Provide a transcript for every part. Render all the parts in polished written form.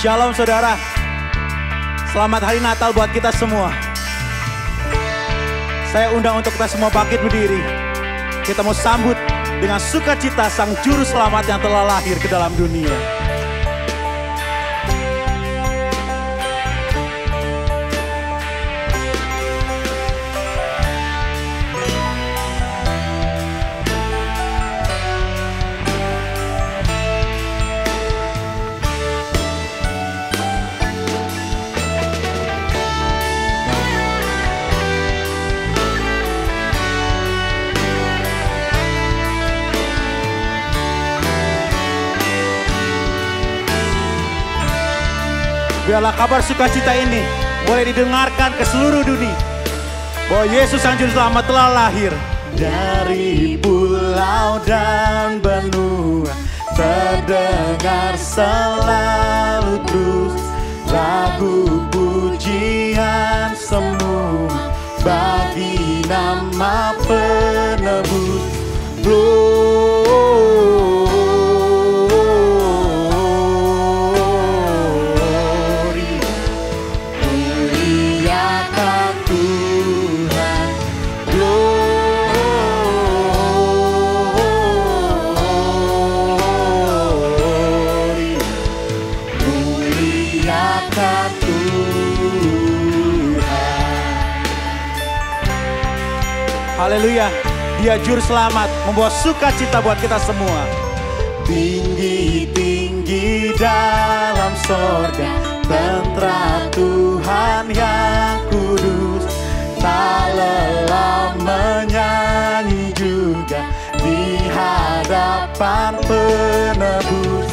Shalom saudara. Selamat hari Natal buat kita semua. Saya undang untuk kita semua bangkit berdiri. Kita mau sambut dengan sukacita Sang Juru Selamat yang telah lahir ke dalam dunia. Biarlah kabar sukacita ini boleh didengarkan ke seluruh dunia, bahwa Yesus Sang Juru Selamat telah lahir. Dari pulau dan benua terdengar selalu terus lagu pujian semua bagi nama penebus. Haleluya, Dia Juru Selamat membawa sukacita buat kita semua. Tinggi-tinggi dalam sorga, tentara Tuhan yang kudus, tak lelah menyanyi juga di hadapan penebus.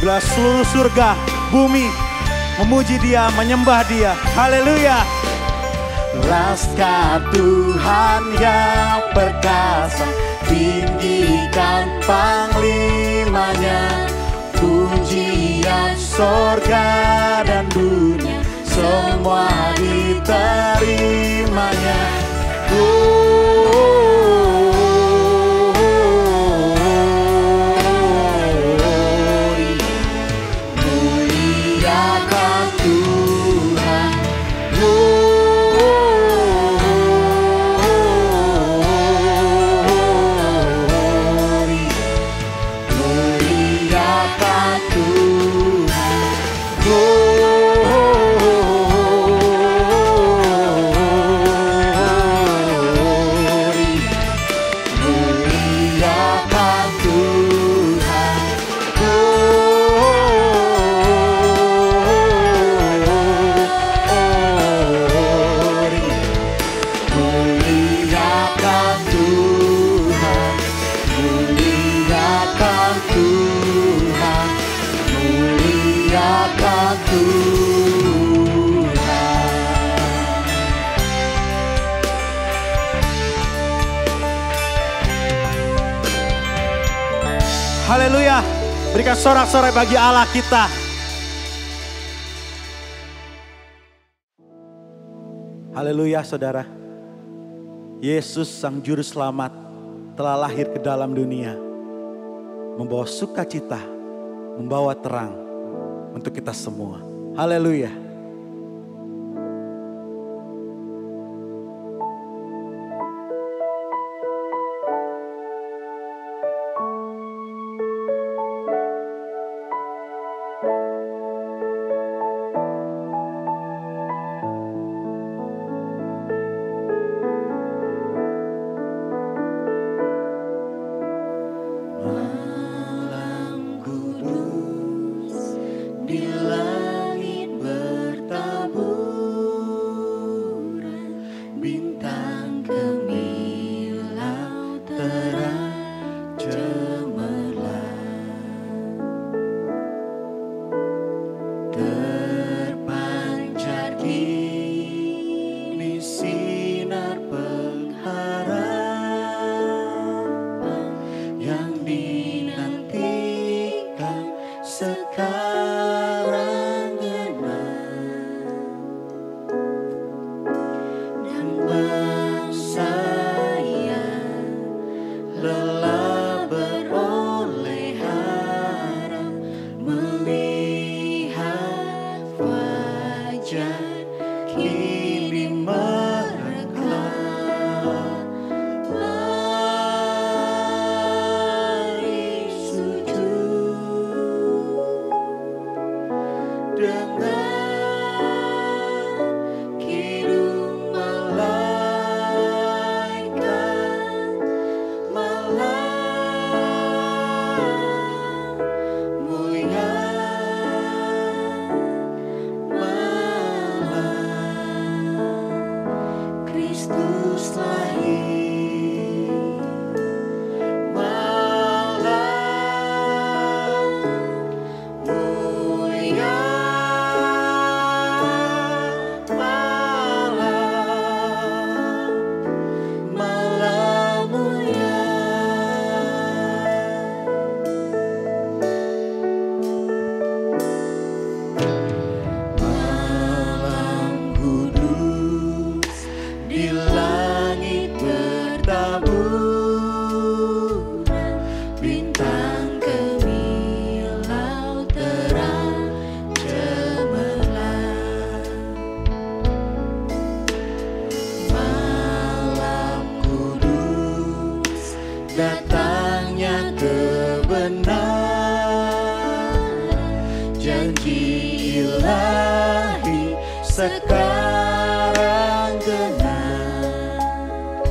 Bila seluruh surga, bumi memuji Dia, menyembah Dia. Haleluya. Laskar Tuhan yang perkasa, tinggikan panglimanya. Pujian sorga dan dunia, semua diterimanya. Haleluya, berikan sorak-sorai bagi Allah kita. Haleluya saudara, Yesus Sang Juru Selamat telah lahir ke dalam dunia, membawa sukacita, membawa terang untuk kita semua. Haleluya. Di langit Yesus lahir, malam mulia, malam mulia. Malam kudus di langit bertaburan, bintang kemilau terang cemerlang. Malam kudus datangnya kebenaran, janji ilahi sekarang genap,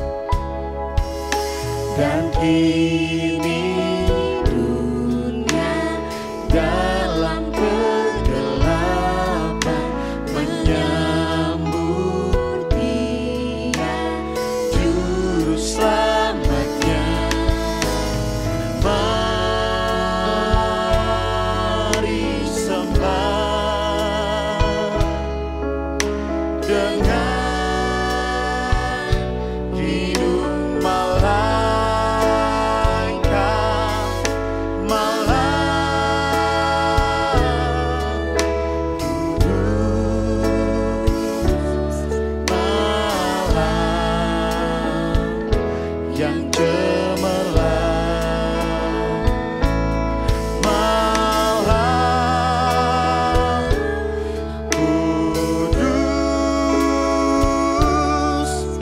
dan kini dunia dalam kegelapan menyambut Dia juru selamatnya. Mari sembah dengan hidung malaikat, malam kudus, malam yang cemerlang, malam kudus,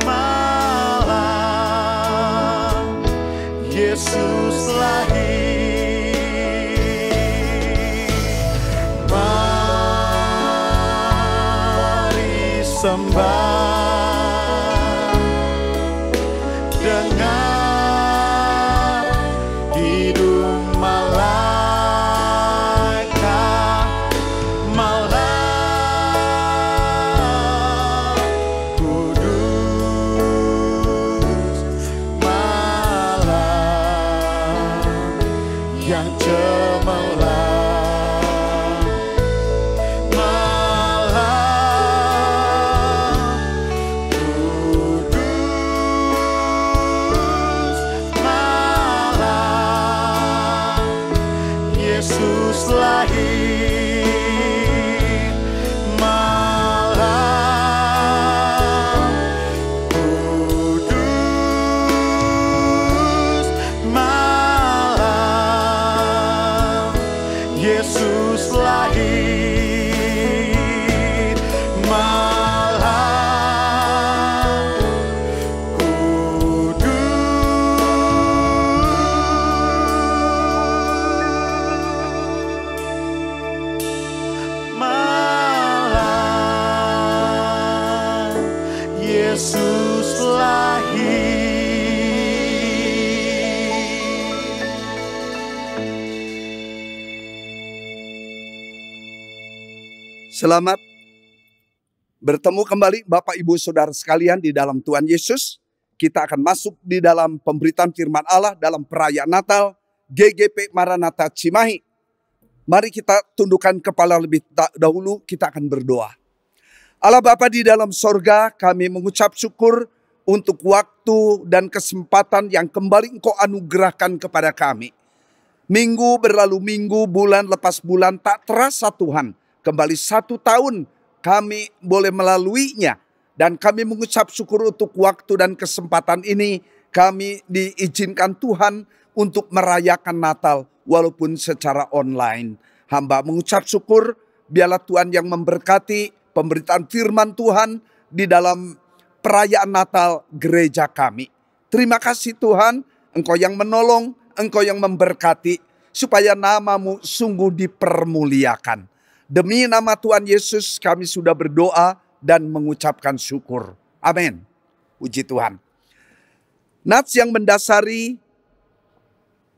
malam Yesus lahir. Mari sembah dengan hidung malaikat, malam kudus, malam yang cemerlang, malam kudus, malam Yesus lahir, malam kudus, malam Yesus lahir, malam kudus, malam Yesus lahir. Selamat bertemu kembali Bapak Ibu Saudara sekalian di dalam Tuhan Yesus. Kita akan masuk di dalam pemberitaan firman Allah dalam perayaan Natal GGP Maranatha Cimahi. Mari kita tundukkan kepala lebih dahulu, kita akan berdoa. Allah Bapa di dalam sorga, kami mengucap syukur untuk waktu dan kesempatan yang kembali Engkau anugerahkan kepada kami. Minggu berlalu minggu, bulan lepas bulan, tak terasa Tuhan. Kembali 1 tahun kami boleh melaluinya. Dan kami mengucap syukur untuk waktu dan kesempatan ini. Kami diizinkan Tuhan untuk merayakan Natal walaupun secara online. Hamba mengucap syukur, biarlah Tuhan yang memberkati pemberitaan firman Tuhan di dalam perayaan Natal gereja kami. Terima kasih Tuhan, Engkau yang menolong, Engkau yang memberkati, supaya nama-Mu sungguh dipermuliakan. Demi nama Tuhan Yesus kami sudah berdoa dan mengucapkan syukur. Amin. Puji Tuhan. Nats yang mendasari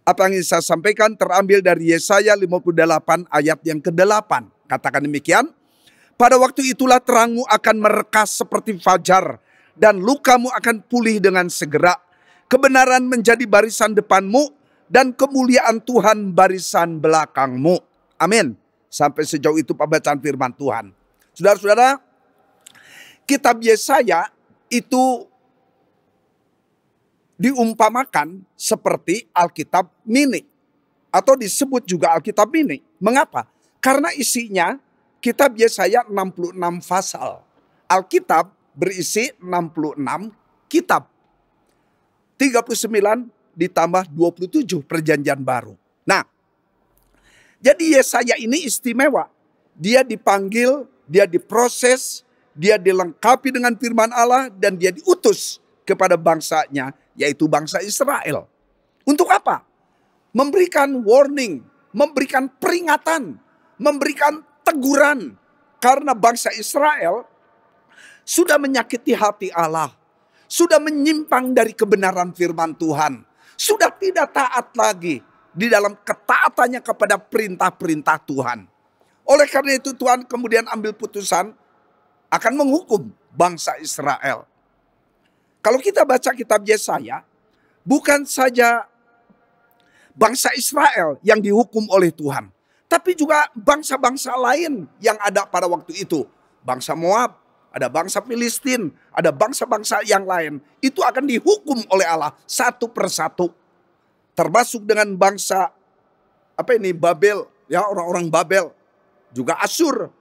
apa yang saya sampaikan terambil dari Yesaya 58 ayat yang ke-8. Katakan demikian. Pada waktu itulah terangmu akan merekas seperti fajar dan lukamu akan pulih dengan segera. Kebenaran menjadi barisan depanmu, dan kemuliaan Tuhan barisan belakangmu. Amin. Sampai sejauh itu pembacaan firman Tuhan. Saudara-saudara, kitab Yesaya itu diumpamakan seperti Alkitab mini, atau disebut juga Alkitab mini. Mengapa? Karena isinya kitab Yesaya 66 pasal. Alkitab berisi 66 kitab. 39 ditambah 27 perjanjian baru. Nah, jadi Yesaya ini istimewa. Dia dipanggil, dia diproses, dia dilengkapi dengan firman Allah, dan dia diutus kepada bangsanya, yaitu bangsa Israel. Untuk apa? Memberikan warning, memberikan peringatan, memberikan teguran. Karena bangsa Israel sudah menyakiti hati Allah, sudah menyimpang dari kebenaran firman Tuhan, sudah tidak taat lagi di dalam ketaatannya kepada perintah-perintah Tuhan. Oleh karena itu Tuhan kemudian ambil putusan akan menghukum bangsa Israel. Kalau kita baca kitab Yesaya, bukan saja bangsa Israel yang dihukum oleh Tuhan, tapi juga bangsa-bangsa lain yang ada pada waktu itu. Bangsa Moab, ada bangsa Filistin, ada bangsa-bangsa yang lain. Itu akan dihukum oleh Allah satu persatu. Termasuk dengan bangsa Babel, ya, orang-orang Babel, juga Asyur.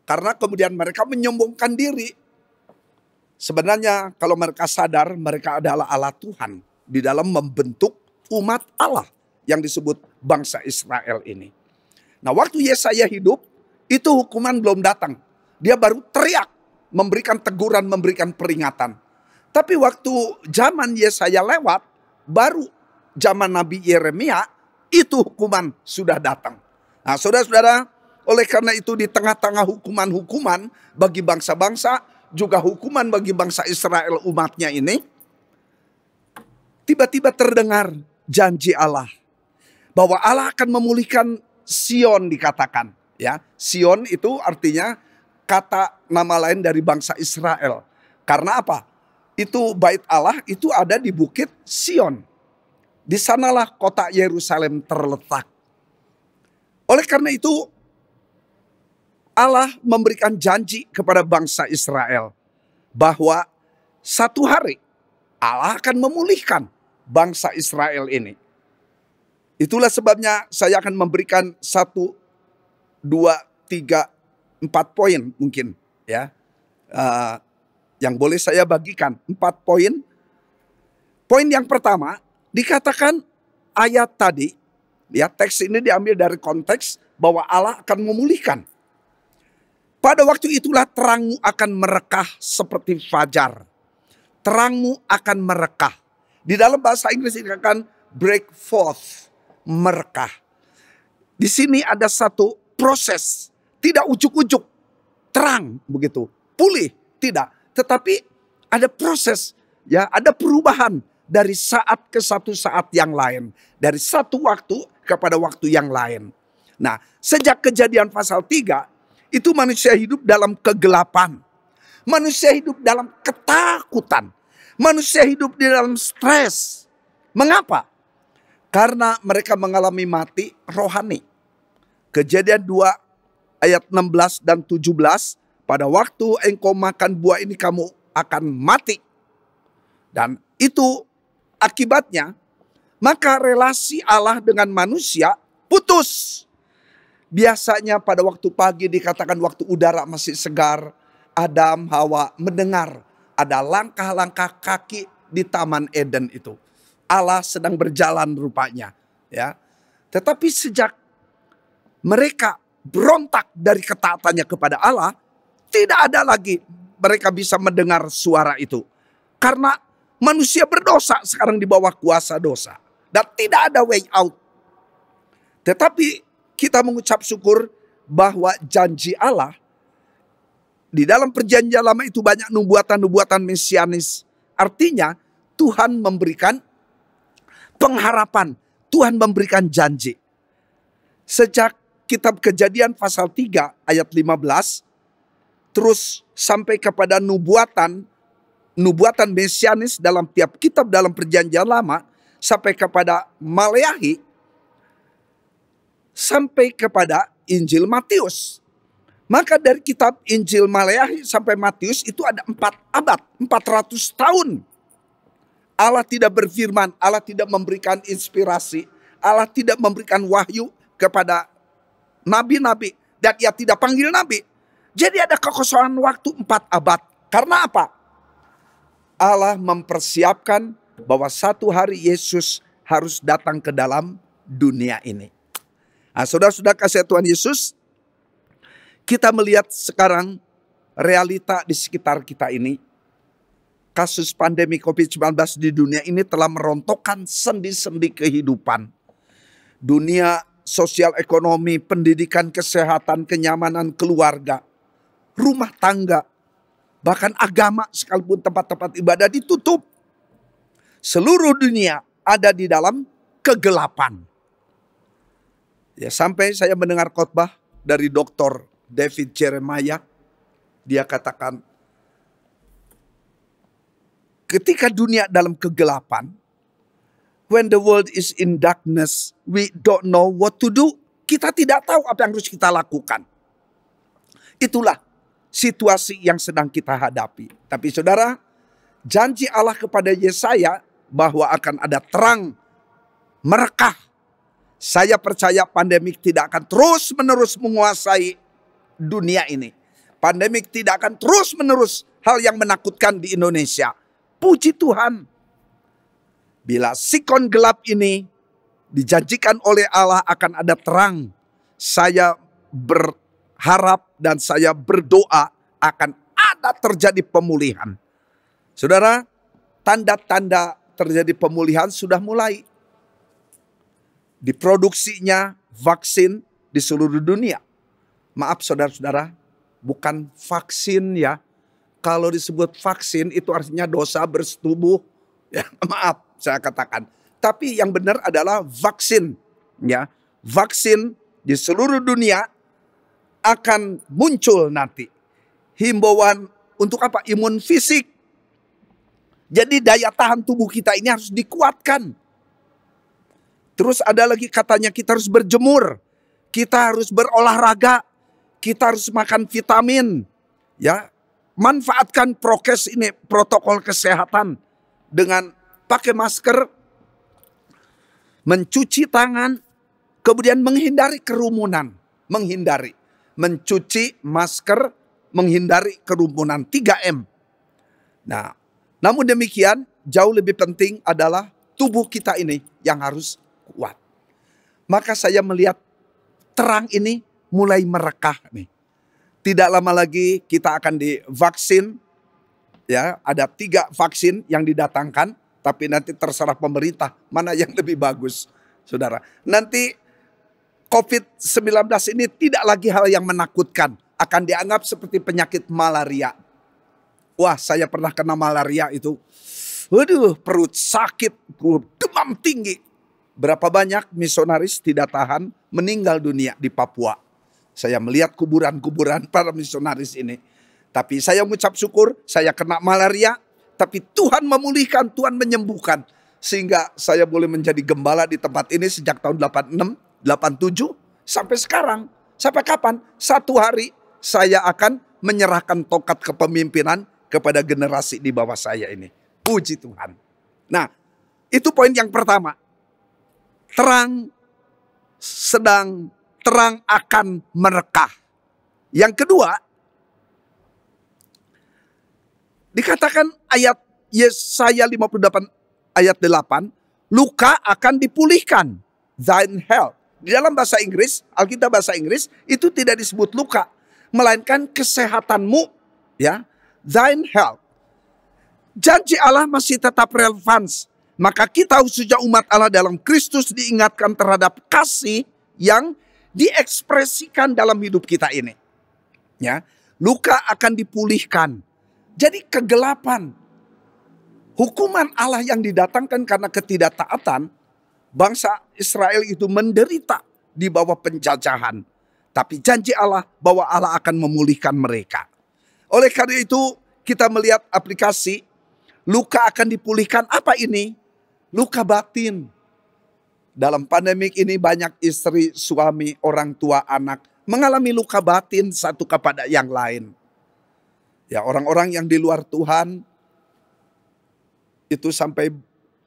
Karena kemudian mereka menyombongkan diri. Sebenarnya kalau mereka sadar mereka adalah Allah Tuhan di dalam membentuk umat Allah yang disebut bangsa Israel ini. Nah, waktu Yesaya hidup, itu hukuman belum datang. Dia baru teriak, memberikan teguran, memberikan peringatan. Tapi waktu zaman Yesaya lewat, baru zaman Nabi Yeremia, itu hukuman sudah datang. Nah, saudara-saudara, oleh karena itu di tengah-tengah hukuman-hukuman bagi bangsa-bangsa, juga hukuman bagi bangsa Israel umatnya ini, tiba-tiba terdengar janji Allah. Bahwa Allah akan memulihkan Sion dikatakan. Ya, Sion itu artinya kata nama lain dari bangsa Israel. Karena apa? Itu bait Allah itu ada di bukit Sion. Di sanalah kota Yerusalem terletak. Oleh karena itu Allah memberikan janji kepada bangsa Israel bahwa satu hari Allah akan memulihkan bangsa Israel ini. Itulah sebabnya saya akan memberikan 1, 2, 3, 4 poin mungkin ya. Yang boleh saya bagikan 4 poin. Poin yang pertama dikatakan ayat tadi, ya, teks ini diambil dari konteks bahwa Allah akan memulihkan. Pada waktu itulah terangmu akan merekah seperti fajar. Terangmu akan merekah. Di dalam bahasa Inggris dikatakan break forth, merekah. Di sini ada satu proses, tidak ujuk-ujuk terang begitu, pulih, tidak. Tetapi ada proses, ya, ada perubahan dari saat ke satu saat yang lain, dari satu waktu kepada waktu yang lain. Nah, sejak Kejadian pasal 3, itu manusia hidup dalam kegelapan. Manusia hidup dalam ketakutan. Manusia hidup di dalam stres. Mengapa? Karena mereka mengalami mati rohani. Kejadian 2 ayat 16 dan 17. Pada waktu engkau makan buah ini kamu akan mati. Dan itu akibatnya, maka relasi Allah dengan manusia putus. Biasanya pada waktu pagi dikatakan waktu udara masih segar, Adam, Hawa mendengar ada langkah-langkah kaki di Taman Eden itu. Allah sedang berjalan rupanya, ya. Tetapi sejak mereka berontak dari ketaatannya kepada Allah, tidak ada lagi mereka bisa mendengar suara itu. Karena manusia berdosa sekarang di bawah kuasa dosa. Dan tidak ada way out. Tetapi kita mengucap syukur bahwa janji Allah di dalam perjanjian lama itu banyak nubuatan-nubuatan mesianis. Artinya Tuhan memberikan pengharapan. Tuhan memberikan janji. Sejak kitab Kejadian pasal 3 ayat 15. terus sampai kepada nubuatan mesianis dalam tiap kitab dalam perjanjian lama, sampai kepada Maleakhi, sampai kepada Injil Matius. Maka dari kitab Injil Maleakhi sampai Matius itu ada 4 abad, 400 tahun. Allah tidak berfirman, Allah tidak memberikan inspirasi, Allah tidak memberikan wahyu kepada nabi-nabi, dan ia tidak panggil nabi. Jadi ada kekosongan waktu 4 abad. Karena apa? Allah mempersiapkan bahwa satu hari Yesus harus datang ke dalam dunia ini. Nah, saudara-saudara kasih Tuhan Yesus, kita melihat sekarang realita di sekitar kita ini. Kasus pandemi COVID-19 di dunia ini telah merontokkan sendi-sendi kehidupan. Dunia sosial ekonomi, pendidikan, kesehatan, kenyamanan keluarga, rumah tangga, bahkan agama sekalipun tempat-tempat ibadah ditutup. Seluruh dunia ada di dalam kegelapan. Ya, sampai saya mendengar khotbah dari Dr. David Jeremiah, dia katakan, ketika dunia dalam kegelapan, when the world is in darkness, we don't know what to do. Kita tidak tahu apa yang harus kita lakukan. Itulah situasi yang sedang kita hadapi. Tapi saudara, janji Allah kepada Yesaya bahwa akan ada terang merekah. Saya percaya pandemik tidak akan terus-menerus menguasai dunia ini. Pandemik tidak akan terus-menerus hal yang menakutkan di Indonesia. Puji Tuhan. Bila sikon gelap ini dijanjikan oleh Allah akan ada terang. Saya berharap dan saya berdoa akan ada terjadi pemulihan. Saudara, tanda-tanda terjadi pemulihan sudah mulai. Diproduksinya vaksin di seluruh dunia. Maaf saudara-saudara, bukan vaksin ya. Kalau disebut vaksin itu artinya dosa bersetubuh. Ya, maaf saya katakan. Tapi yang benar adalah vaksin. Ya, vaksin di seluruh dunia akan muncul nanti. Himbauan untuk apa? Imun fisik. Jadi daya tahan tubuh kita ini harus dikuatkan. Terus ada lagi katanya kita harus berjemur. Kita harus berolahraga. Kita harus makan vitamin. Ya, manfaatkan prokes ini, protokol kesehatan. Dengan pakai masker, mencuci tangan, kemudian menghindari kerumunan. Menghindari. Mencuci masker, menghindari kerumunan. 3M. Nah, namun demikian jauh lebih penting adalah tubuh kita ini yang harus kuat. Maka saya melihat terang ini mulai merekah nih. Tidak lama lagi kita akan divaksin. Ya, ada 3 vaksin yang didatangkan. Tapi nanti terserah pemerintah mana yang lebih bagus. Saudara, nanti COVID-19 ini tidak lagi hal yang menakutkan. Akan dianggap seperti penyakit malaria. Wah, saya pernah kena malaria itu. Waduh, perut sakit, demam tinggi. Berapa banyak misionaris tidak tahan meninggal dunia di Papua. Saya melihat kuburan-kuburan para misionaris ini. Tapi saya mengucap syukur, saya kena malaria. Tapi Tuhan memulihkan, Tuhan menyembuhkan. Sehingga saya boleh menjadi gembala di tempat ini sejak tahun 86, 87 sampai sekarang. Sampai kapan? Satu hari saya akan menyerahkan tongkat kepemimpinan kepada generasi di bawah saya ini. Puji Tuhan. Nah, itu poin yang pertama. Terang akan merekah. Yang kedua, dikatakan ayat Yesaya 58 ayat 8, luka akan dipulihkan. Thine health. Di dalam bahasa Inggris, Alkitab bahasa Inggris, itu tidak disebut luka. Melainkan kesehatanmu. Ya, thine health. Janji Allah masih tetap relevan. Maka kita khususnya umat Allah dalam Kristus diingatkan terhadap kasih yang diekspresikan dalam hidup kita ini. Ya, luka akan dipulihkan. Jadi kegelapan, hukuman Allah yang didatangkan karena ketidaktaatan, bangsa Israel itu menderita di bawah penjajahan. Tapi janji Allah bahwa Allah akan memulihkan mereka. Oleh karena itu kita melihat aplikasi luka akan dipulihkan. Apa ini? Luka batin. Dalam pandemik ini banyak istri, suami, orang tua, anak mengalami luka batin satu kepada yang lain. Ya, orang-orang yang di luar Tuhan itu sampai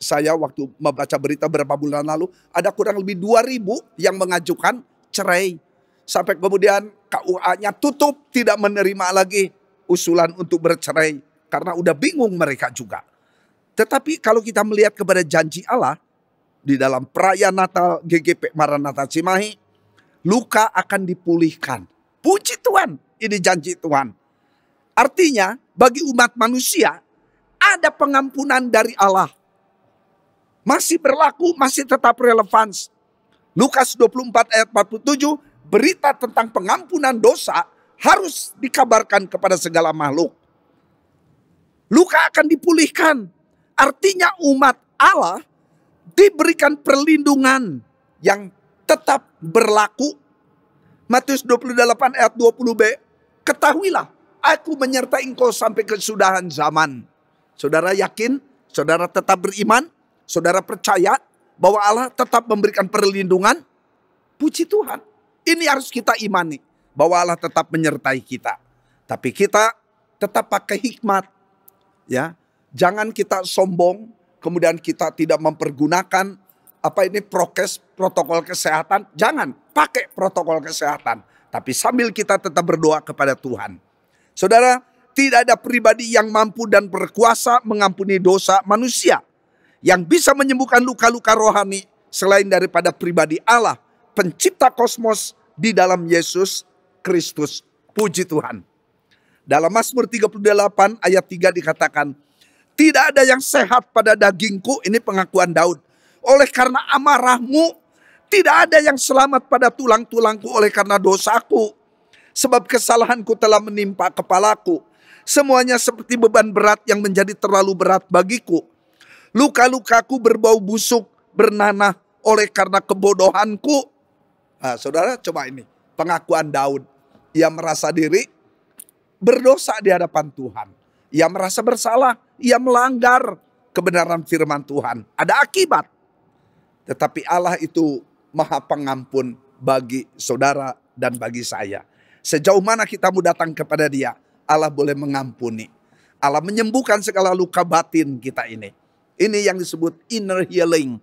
saya waktu membaca berita beberapa bulan lalu ada kurang lebih 2.000 yang mengajukan cerai. Sampai kemudian KUA-nya tutup, tidak menerima lagi usulan untuk bercerai. Karena udah bingung mereka juga. Tetapi kalau kita melihat kepada janji Allah di dalam perayaan Natal GGP Maranatha Cimahi, luka akan dipulihkan. Puji Tuhan, ini janji Tuhan. Artinya bagi umat manusia ada pengampunan dari Allah. Masih berlaku, masih tetap relevan. Lukas 24 ayat 47, berita tentang pengampunan dosa harus dikabarkan kepada segala makhluk. Luka akan dipulihkan. Artinya umat Allah diberikan perlindungan yang tetap berlaku. Matius 28 ayat 20b, ketahuilah aku menyertai engkau sampai kesudahan zaman. Saudara yakin? Saudara tetap beriman? Saudara percaya bahwa Allah tetap memberikan perlindungan? Puji Tuhan. Ini harus kita imani. Bahwa Allah tetap menyertai kita. Tapi kita tetap pakai hikmat. Ya, jangan kita sombong. Kemudian kita tidak mempergunakan prokes, protokol kesehatan. Jangan pakai protokol kesehatan. Tapi sambil kita tetap berdoa kepada Tuhan. Saudara, tidak ada pribadi yang mampu dan berkuasa mengampuni dosa manusia. Yang bisa menyembuhkan luka-luka rohani selain daripada pribadi Allah, pencipta kosmos di dalam Yesus Kristus. Puji Tuhan. Dalam Mazmur 38 ayat 3 dikatakan, tidak ada yang sehat pada dagingku, ini pengakuan Daud. Oleh karena amarahmu, tidak ada yang selamat pada tulang-tulangku oleh karena dosaku. Sebab kesalahanku telah menimpa kepalaku. Semuanya seperti beban berat yang menjadi terlalu berat bagiku. Luka-lukaku berbau busuk, bernanah oleh karena kebodohanku. Nah, saudara coba ini, pengakuan Daud. Ia merasa diri berdosa di hadapan Tuhan. Ia merasa bersalah, ia melanggar kebenaran firman Tuhan. Ada akibat. Tetapi Allah itu Maha Pengampun bagi saudara dan bagi saya. Sejauh mana kita mau datang kepada Dia, Allah boleh mengampuni. Allah menyembuhkan segala luka batin kita ini. Ini yang disebut inner healing,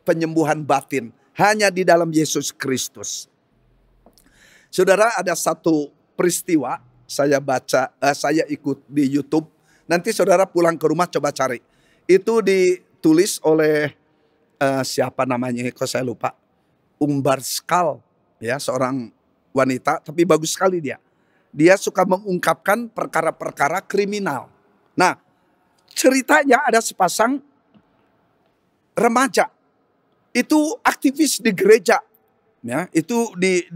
penyembuhan batin. Hanya di dalam Yesus Kristus. Saudara, ada satu peristiwa saya saya ikut di YouTube. Nanti saudara pulang ke rumah coba cari. Itu ditulis oleh siapa namanya? Kok saya lupa. Umbar Skal, ya, seorang wanita, tapi bagus sekali dia. Dia suka mengungkapkan perkara-perkara kriminal. Nah, ceritanya ada sepasang remaja. Itu aktivis di gereja. Ya, itu di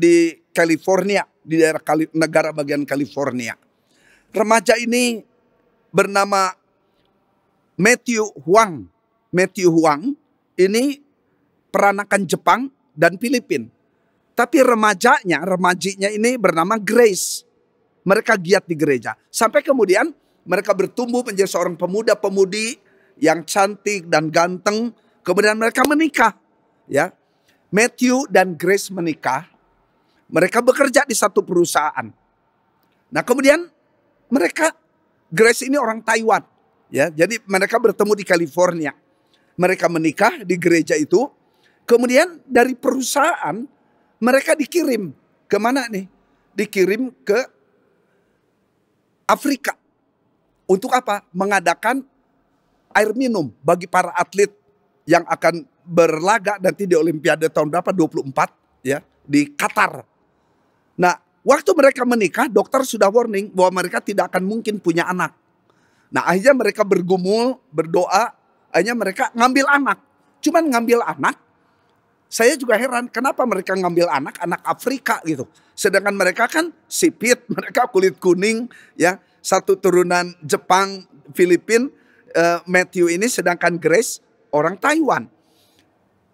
California, di daerah negara bagian California. Remaja ini bernama Matthew Huang. Matthew Huang ini peranakan Jepang dan Filipina. Tapi remajinya ini bernama Grace. Mereka giat di gereja. Sampai kemudian mereka bertumbuh menjadi seorang pemuda-pemudi yang cantik dan ganteng. Kemudian mereka menikah. Ya, Matthew dan Grace menikah. Mereka bekerja di satu perusahaan. Nah, kemudian Grace ini orang Taiwan. Ya, jadi mereka bertemu di California. Mereka menikah di gereja itu. Kemudian dari perusahaan mereka dikirim ke mana nih? Dikirim ke Afrika. Untuk apa? Mengadakan air minum bagi para atlet yang akan berlaga nanti di Olimpiade tahun berapa? 24 ya, di Qatar. Nah, waktu mereka menikah, dokter sudah warning bahwa mereka tidak akan mungkin punya anak. Nah, akhirnya mereka bergumul, berdoa, akhirnya mereka ngambil anak. Cuman ngambil anak, saya juga heran kenapa mereka ngambil anak Afrika gitu. Sedangkan mereka kan sipit, mereka kulit kuning ya, satu turunan Jepang, Filipina, Matthew ini, sedangkan Grace orang Taiwan.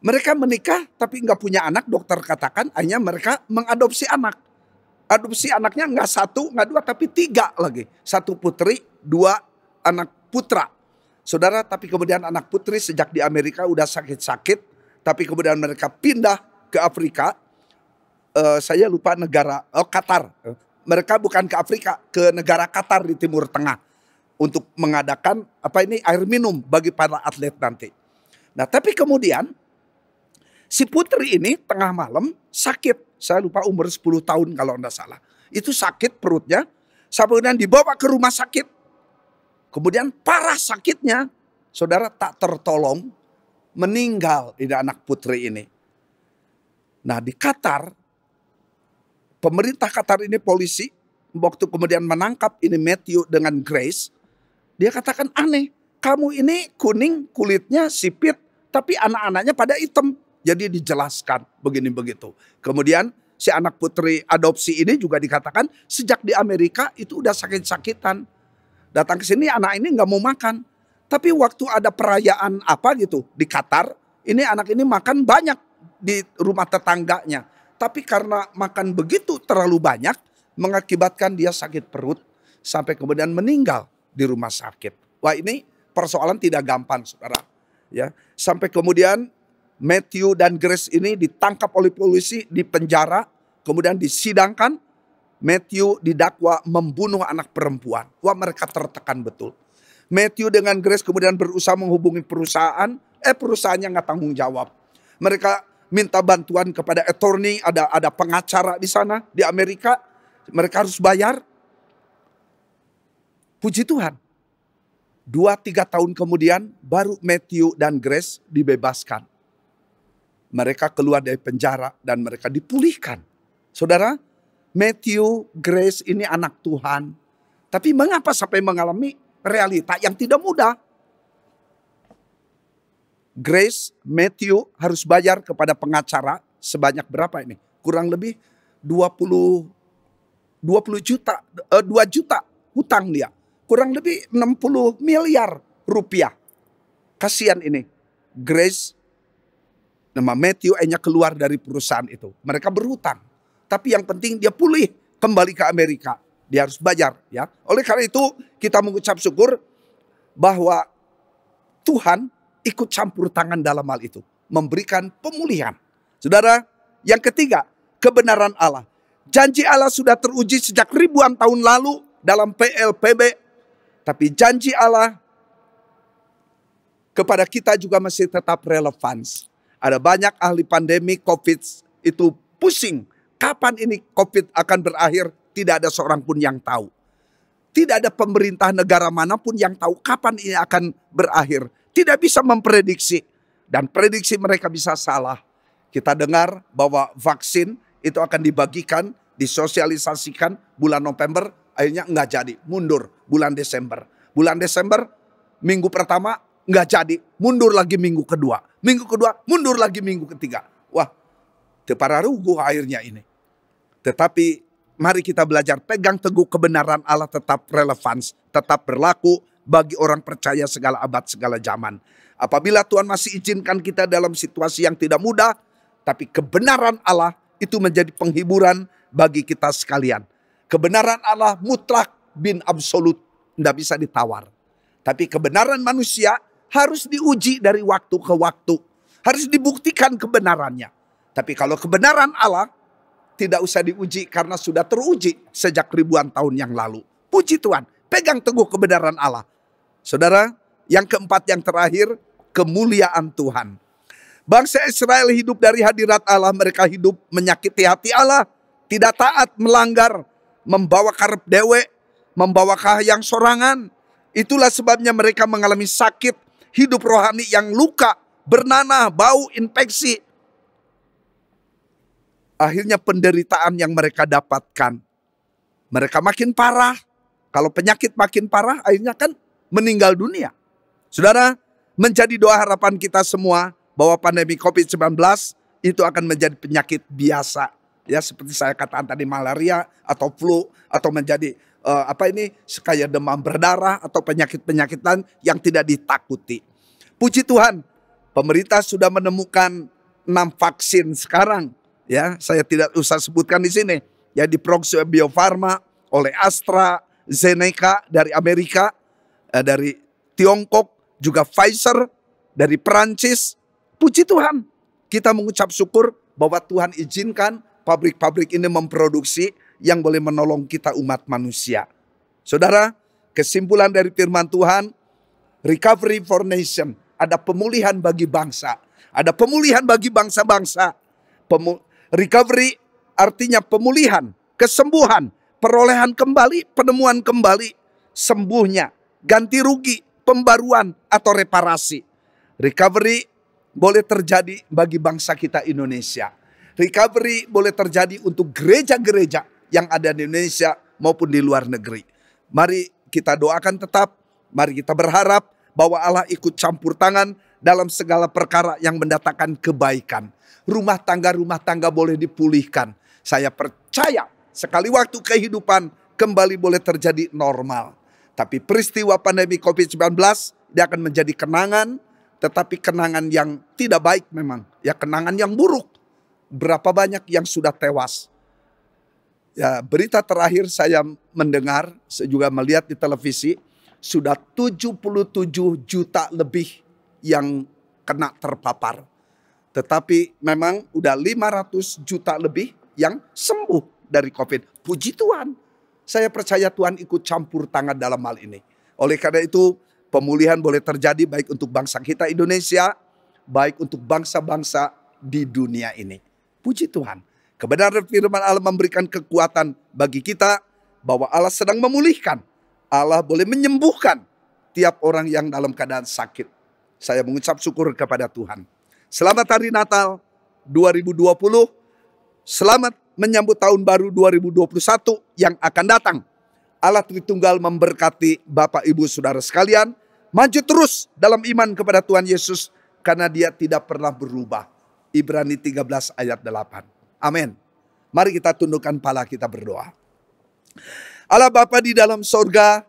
Mereka menikah tapi nggak punya anak, dokter katakan, hanya mereka mengadopsi anak. adopsi anaknya nggak satu, nggak dua, tapi 3 lagi. 1 putri, 2 anak putra. Saudara, tapi kemudian anak putri sejak di Amerika udah sakit-sakit. Tapi kemudian mereka pindah ke Afrika. Saya lupa negara, Qatar. Mereka bukan ke Afrika, ke negara Qatar di Timur Tengah. Untuk mengadakan air minum bagi para atlet nanti. Nah, tapi kemudian si putri ini tengah malam sakit. Saya lupa umur 10 tahun kalau tidak salah. Itu sakit perutnya. Kemudian dibawa ke rumah sakit. Kemudian parah sakitnya. Saudara, tak tertolong. Meninggal ini anak putri ini. Nah, di Qatar. Pemerintah Qatar ini polisi. Waktu kemudian menangkap ini Matthew dengan Grace. Dia katakan aneh. Kamu ini kuning kulitnya sipit. Tapi anak-anaknya pada hitam. Jadi dijelaskan begini begitu. Kemudian si anak putri adopsi ini juga dikatakan sejak di Amerika itu udah sakit-sakitan. Datang ke sini anak ini nggak mau makan. Tapi waktu ada perayaan apa gitu di Qatar, ini anak ini makan banyak di rumah tetangganya. Tapi karena makan begitu terlalu banyak, mengakibatkan dia sakit perut sampai kemudian meninggal di rumah sakit. Wah, ini persoalan tidak gampang, saudara. Ya, sampai kemudian Matthew dan Grace ini ditangkap oleh polisi, dipenjara, kemudian disidangkan. Matthew didakwa membunuh anak perempuan. Wah, mereka tertekan betul. Matthew dengan Grace kemudian berusaha menghubungi perusahaan. Perusahaannya nggak tanggung jawab. Mereka minta bantuan kepada attorney, ada pengacara di sana di Amerika. Mereka harus bayar. Puji Tuhan. 2-3 tahun kemudian baru Matthew dan Grace dibebaskan. Mereka keluar dari penjara dan mereka dipulihkan. Saudara, Matthew, Grace ini anak Tuhan. Tapi mengapa sampai mengalami realita yang tidak mudah? Grace, Matthew harus bayar kepada pengacara sebanyak berapa ini? Kurang lebih 2 juta hutang dia. Kurang lebih 60 miliar rupiah. Kasihan ini. Grace, nama Matthew hanya keluar dari perusahaan itu. Mereka berhutang. Tapi yang penting dia pulih kembali ke Amerika. Dia harus bayar. Ya. Oleh karena itu kita mengucap syukur bahwa Tuhan ikut campur tangan dalam hal itu. Memberikan pemulihan. Saudara, yang ketiga, kebenaran Allah. Janji Allah sudah teruji sejak ribuan tahun lalu dalam PLPB. Tapi janji Allah kepada kita juga masih tetap relevan. Ada banyak ahli pandemi COVID itu pusing. Kapan ini COVID akan berakhir? Tidak ada seorang pun yang tahu. Tidak ada pemerintah negara manapun yang tahu kapan ini akan berakhir. Tidak bisa memprediksi. Dan prediksi mereka bisa salah. Kita dengar bahwa vaksin itu akan dibagikan, disosialisasikan bulan November. Akhirnya nggak jadi, mundur bulan Desember. Bulan Desember, minggu pertama nggak jadi, mundur lagi minggu kedua. Minggu kedua, mundur lagi minggu ketiga. Wah, tepararugu akhirnya ini. Tetapi mari kita belajar pegang teguh kebenaran Allah tetap relevan, tetap berlaku bagi orang percaya segala abad, segala zaman. Apabila Tuhan masih izinkan kita dalam situasi yang tidak mudah, tapi kebenaran Allah itu menjadi penghiburan bagi kita sekalian. Kebenaran Allah mutlak bin absolut, tidak bisa ditawar. Tapi kebenaran manusia harus diuji dari waktu ke waktu. Harus dibuktikan kebenarannya. Tapi kalau kebenaran Allah tidak usah diuji karena sudah teruji sejak ribuan tahun yang lalu. Puji Tuhan, pegang teguh kebenaran Allah. Saudara, yang keempat yang terakhir, kemuliaan Tuhan. Bangsa Israel hidup dari hadirat Allah, mereka hidup menyakiti hati Allah, tidak taat, melanggar, membawa karep dewe, membawa kahayang sorangan. Itulah sebabnya mereka mengalami sakit, hidup rohani yang luka, bernanah, bau, infeksi. Akhirnya penderitaan yang mereka dapatkan, mereka makin parah. Kalau penyakit makin parah, akhirnya kan meninggal dunia. Saudara, menjadi doa harapan kita semua bahwa pandemi COVID-19 itu akan menjadi penyakit biasa. Ya, seperti saya katakan tadi, malaria atau flu atau menjadi kayak demam berdarah atau penyakit-penyakit lain yang tidak ditakuti. Puji Tuhan, pemerintah sudah menemukan 6 vaksin sekarang. Ya, saya tidak usah sebutkan di sini. yang diproduksi oleh Bio Farma, oleh AstraZeneca dari Amerika, dari Tiongkok, juga Pfizer dari Perancis. Puji Tuhan, kita mengucap syukur bahwa Tuhan izinkan pabrik-pabrik ini memproduksi yang boleh menolong kita umat manusia. Saudara, kesimpulan dari firman Tuhan, recovery for nation, ada pemulihan bagi bangsa, ada pemulihan bagi bangsa-bangsa. Recovery artinya pemulihan, kesembuhan, perolehan kembali, penemuan kembali, sembuhnya, ganti rugi, pembaruan atau reparasi. Recovery boleh terjadi bagi bangsa kita Indonesia. Recovery boleh terjadi untuk gereja-gereja yang ada di Indonesia maupun di luar negeri. Mari kita doakan tetap, mari kita berharap bahwa Allah ikut campur tangan dalam segala perkara yang mendatangkan kebaikan. Rumah tangga boleh dipulihkan. Saya percaya sekali waktu kehidupan kembali boleh terjadi normal. Tapi peristiwa pandemi COVID-19 dia akan menjadi kenangan, tetapi kenangan yang tidak baik memang. Ya, kenangan yang buruk. Berapa banyak yang sudah tewas. Ya, berita terakhir saya mendengar, saya juga melihat di televisi, sudah 77 juta lebih yang kena terpapar. Tetapi memang udah 500 juta lebih yang sembuh dari COVID. Puji Tuhan. Saya percaya Tuhan ikut campur tangan dalam hal ini. Oleh karena itu, pemulihan boleh terjadi baik untuk bangsa kita Indonesia, baik untuk bangsa-bangsa di dunia ini. Puji Tuhan. Kebenaran firman Allah memberikan kekuatan bagi kita bahwa Allah sedang memulihkan. Allah boleh menyembuhkan tiap orang yang dalam keadaan sakit. Saya mengucap syukur kepada Tuhan. Selamat Hari Natal 2020. Selamat menyambut tahun baru 2021 yang akan datang. Allah Tritunggal memberkati Bapak Ibu Saudara sekalian. Maju terus dalam iman kepada Tuhan Yesus karena Dia tidak pernah berubah. Ibrani 13 ayat 8. Amin. Mari kita tundukkan kepala, kita berdoa. Allah Bapa di dalam sorga,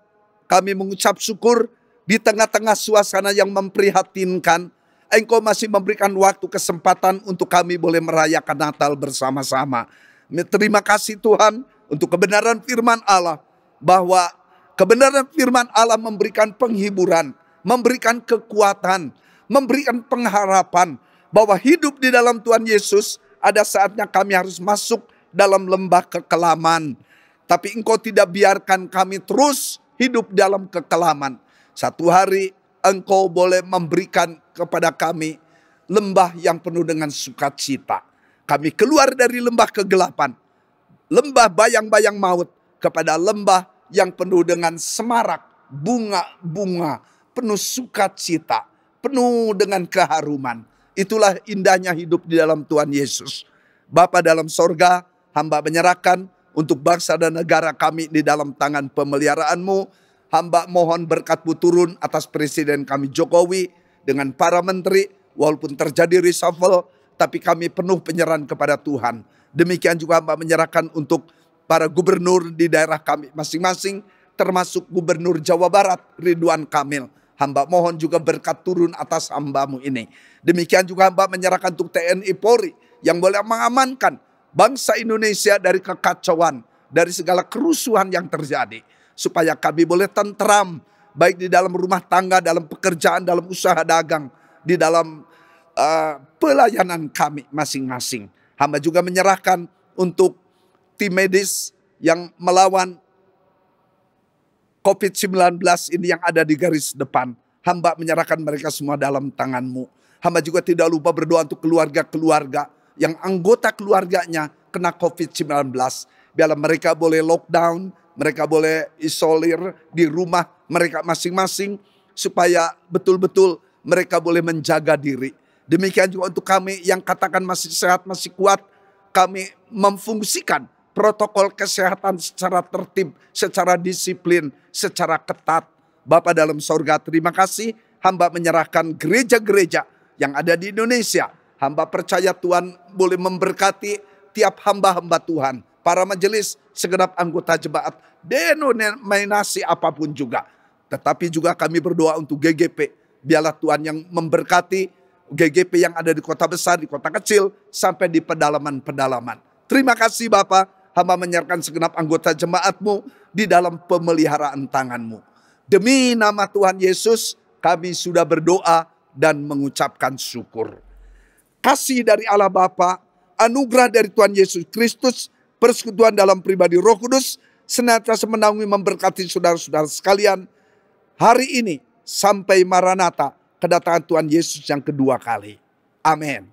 kami mengucap syukur di tengah-tengah suasana yang memprihatinkan. Engkau masih memberikan waktu kesempatan untuk kami boleh merayakan Natal bersama-sama. Terima kasih Tuhan untuk kebenaran firman Allah. Bahwa kebenaran firman Allah memberikan penghiburan, memberikan kekuatan, memberikan pengharapan. Bahwa hidup di dalam Tuhan Yesus ada saatnya kami harus masuk dalam lembah kekelaman. Tapi Engkau tidak biarkan kami terus hidup dalam kekelaman. Satu hari Engkau boleh memberikan kepada kami lembah yang penuh dengan sukacita. Kami keluar dari lembah kegelapan, lembah bayang-bayang maut, kepada lembah yang penuh dengan semarak, bunga-bunga, penuh sukacita, penuh dengan keharuman. Itulah indahnya hidup di dalam Tuhan Yesus. Bapa dalam sorga, hamba menyerahkan untuk bangsa dan negara kami di dalam tangan pemeliharaan-Mu. Hamba mohon berkat-Mu turun atas Presiden kami Jokowi dengan para menteri. Walaupun terjadi reshuffle, tapi kami penuh penyerahan kepada Tuhan. Demikian juga hamba menyerahkan untuk para gubernur di daerah kami masing-masing, termasuk Gubernur Jawa Barat Ridwan Kamil. Hamba mohon juga berkat turun atas hamba-Mu ini. Demikian juga hamba menyerahkan untuk TNI Polri yang boleh mengamankan bangsa Indonesia dari kekacauan, dari segala kerusuhan yang terjadi. Supaya kami boleh tentram, baik di dalam rumah tangga, dalam pekerjaan, dalam usaha dagang, di dalam pelayanan kami masing-masing. Hamba juga menyerahkan untuk tim medis yang melawan COVID-19 ini yang ada di garis depan. Hamba menyerahkan mereka semua dalam tangan-Mu. Hamba juga tidak lupa berdoa untuk keluarga-keluarga yang anggota keluarganya kena COVID-19. Biarlah mereka boleh lockdown, mereka boleh isolir di rumah mereka masing-masing. Supaya betul-betul mereka boleh menjaga diri. Demikian juga untuk kami yang katakan masih sehat, masih kuat. Kami memfungsikan protokol kesehatan secara tertib, secara disiplin, secara ketat. Bapa dalam sorga, terima kasih. Hamba menyerahkan gereja-gereja yang ada di Indonesia. Hamba percaya Tuhan boleh memberkati tiap hamba-hamba Tuhan. Para majelis, segenap anggota jemaat, denominasi apapun juga. Tetapi juga kami berdoa untuk GGP. Biarlah Tuhan yang memberkati GGP yang ada di kota besar, di kota kecil, sampai di pedalaman-pedalaman. Terima kasih Bapak. hamba menyerahkan segenap anggota jemaat-Mu di dalam pemeliharaan tangan-Mu. Demi nama Tuhan Yesus, kami sudah berdoa dan mengucapkan syukur. Kasih dari Allah Bapa, anugerah dari Tuhan Yesus Kristus, persekutuan dalam pribadi Roh Kudus, senantiasa menaungi memberkati saudara-saudara sekalian hari ini sampai Maranatha, kedatangan Tuhan Yesus yang kedua kali. Amin.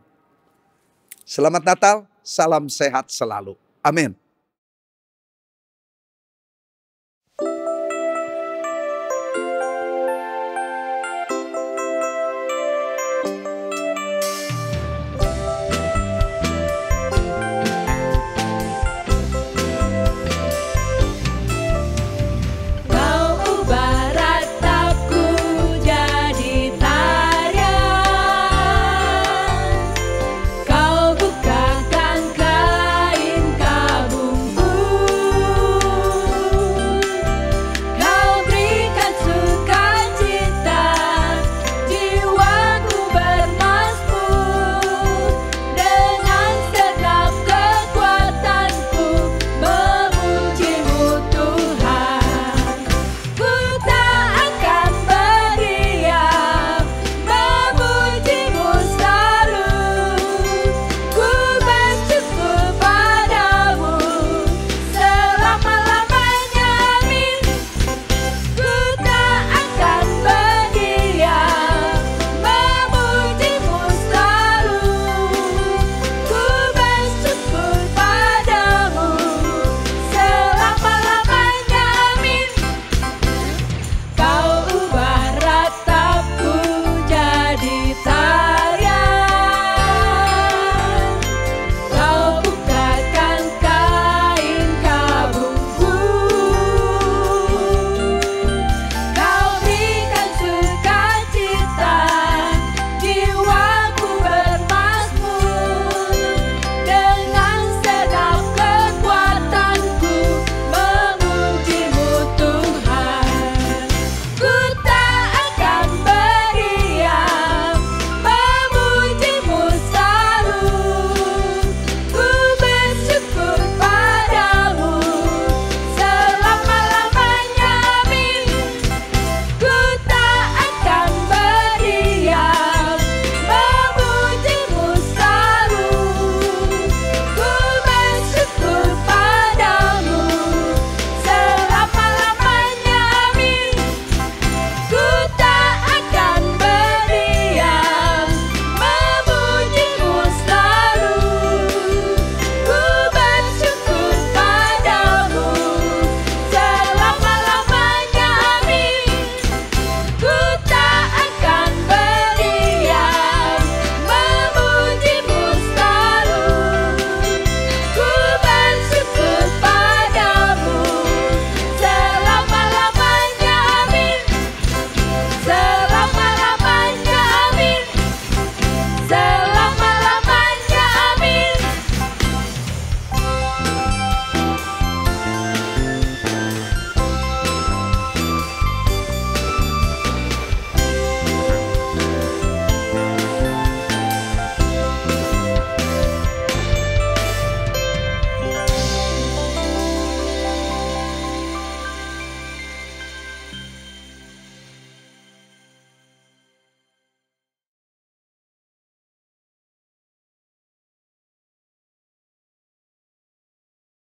Selamat Natal, salam sehat selalu. Amin.